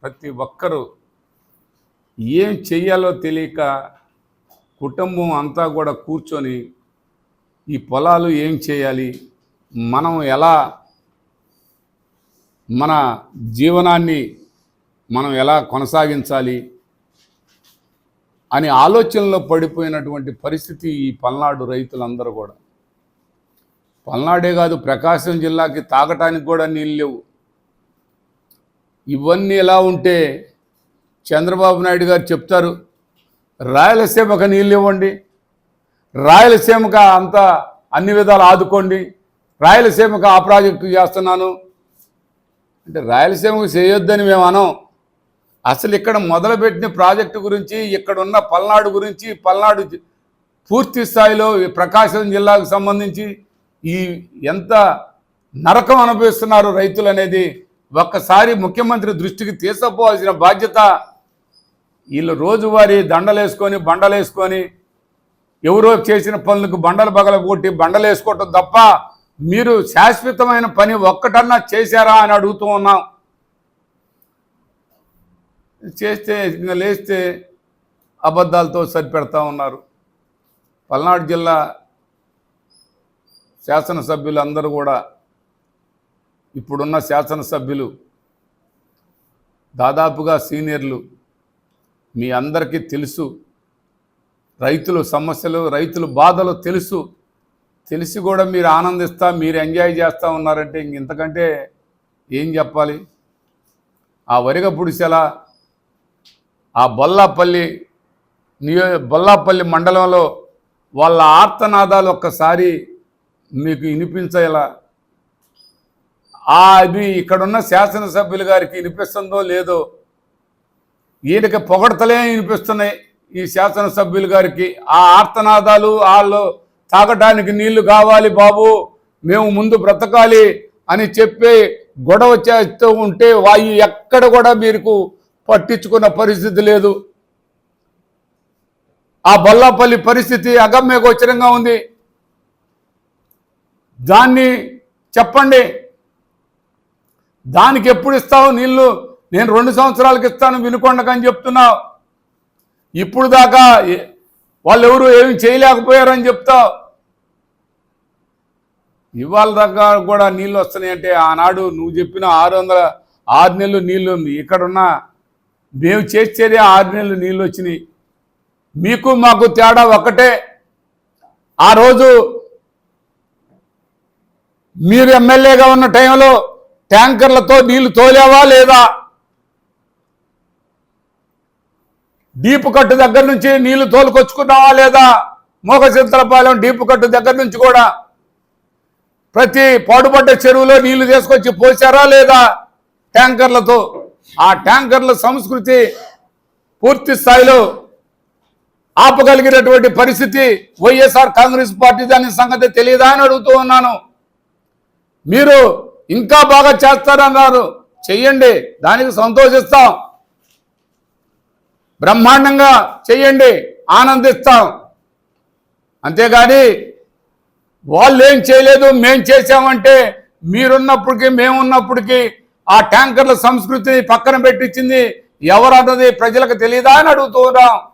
ప్రతి ఒక్కరూ ఏం చెయ్యాలో తెలియక కుటుంబం అంతా కూడా కూర్చొని ఈ పొలాలు ఏం చేయాలి, మనం ఎలా మన జీవనాన్ని మనం ఎలా కొనసాగించాలి అని ఆలోచనలో పడిపోయినటువంటి పరిస్థితి ఈ పల్నాడు రైతులందరూ కూడా. పల్నాడే కాదు, ప్రకాశం జిల్లాకి తాగటానికి కూడా నీళ్ళు లేవు. ఇవన్నీ ఎలా ఉంటే చంద్రబాబు నాయుడు గారు చెప్తారు, రాయలసీమకు నీళ్ళు ఇవ్వండి, రాయలసీమకు అంతా అన్ని విధాలు ఆదుకోండి, రాయలసీమకు ఆ ప్రాజెక్టు చేస్తున్నాను అంటే రాయలసీమకు చేయొద్దని మేము అనం. అసలు ఇక్కడ మొదలుపెట్టిన ప్రాజెక్టు గురించి, ఇక్కడ ఉన్న పల్నాడు గురించి, పల్నాడు పూర్తి స్థాయిలో ప్రకాశం జిల్లాకు సంబంధించి ఈ ఎంత నరకం అనుభవిస్తున్నారు రైతులు అనేది ఒక్కసారి ముఖ్యమంత్రి దృష్టికి తీసుకుపోవాల్సిన బాధ్యత. వీళ్ళు రోజువారీ దండలేసుకొని బండలేసుకొని ఎవరో చేసిన పనులకు బండలు పగలగొట్టి బండలేసుకోవటం తప్ప మీరు శాశ్వతమైన పని ఒక్కటన్నా చేశారా అని అడుగుతూ ఉన్నాం. చేస్తే ఇంకా లేస్తే అబద్ధాలతో సరిపెడతా ఉన్నారు. పల్నాడు జిల్లా శాసనసభ్యులు అందరూ కూడా, ఇప్పుడున్న శాసనసభ్యులు దాదాపుగా సీనియర్లు, మీ అందరికీ తెలుసు రైతుల సమస్యలు, రైతుల బాధలు తెలిసి కూడా మీరు ఆనందిస్తా, మీరు ఎంజాయ్ చేస్తూ ఉన్నారంటే ఇంతకంటే ఏం చెప్పాలి. ఆ వరిగ పుడిసెల ఆ బొల్లాపల్లి మండలంలో వాళ్ళ ఆర్తనాదాలు ఒక్కసారి మీకు వినిపించేలా, అది ఇక్కడున్న శాసనసభ్యులు గారికి వినిపిస్తుందో లేదో, ఈయనకి పొగడతలే వినిపిస్తున్నాయి ఈ శాసనసభ్యులు గారికి. ఆ ఆర్తనాదాలు, వాళ్ళు తాగటానికి నీళ్లు కావాలి బాబు, మేము ముందు బ్రతకాలి అని చెప్పి గొడవ చేస్తూ ఉంటే వాయు ఎక్కడ కూడా మీకు పట్టించుకున్న పరిస్థితి లేదు. ఆ బొల్లాపల్లి పరిస్థితి అగమ్యగోచరంగా ఉంది. దాన్ని చెప్పండి, దానికి ఎప్పుడు ఇస్తావు నీళ్ళు? నేను 2 సంవత్సరాలకు ఇస్తాను వినుకొండకని చెప్తున్నావు. ఇప్పుడు దాకా వాళ్ళు ఎవరు ఏమి చేయలేకపోయారని చెప్తావు. ఇవాళ దాకా కూడా నీళ్ళు వస్తున్నాయంటే ఆనాడు నువ్వు చెప్పిన 6 నెలలు నీళ్ళు ఉంది. ఇక్కడున్న మేము చేసేదే 6 నెలలు నీళ్ళు వచ్చినాయి. మీకు మాకు తేడా ఒక్కటే, ఆ రోజు మీరు ఎమ్మెల్యేగా ఉన్న టైంలో ట్యాంకర్లతో నీళ్లు తోలేవా లేదా? డీపు కట్టు దగ్గర నుంచి నీళ్లు తోలుకొచ్చుకున్నావా లేదా? మోగసింతలపాలెం డీపు కట్టు దగ్గర నుంచి కూడా ప్రతి పాడుపడ్డ చెరువులో నీళ్లు తీసుకొచ్చి పోసారా లేదా ట్యాంకర్లతో? ఆ ట్యాంకర్ల సంస్కృతి పూర్తి స్థాయిలో ఆపగలిగినటువంటి పరిస్థితి వైఎస్ఆర్ కాంగ్రెస్ పార్టీ, దాని సంగతి తెలియదా అని అడుగుతూ ఉన్నాను. మీరు ఇంకా బాగా చేస్తారన్నారు, చెయ్యండి, దానికి సంతోషిస్తాం. బ్రహ్మాండంగా చెయ్యండి, ఆనందిస్తాం. అంతేగాని వాళ్ళు ఏం చేయలేదు మేం చేశామంటే, మీరున్నప్పటికీ మేమున్నప్పటికీ ఆ ట్యాంకర్ల సంస్కృతిని పక్కన పెట్టించింది ఎవరన్నది ప్రజలకు తెలియదా అని అడుగుతూ ఉన్నాం.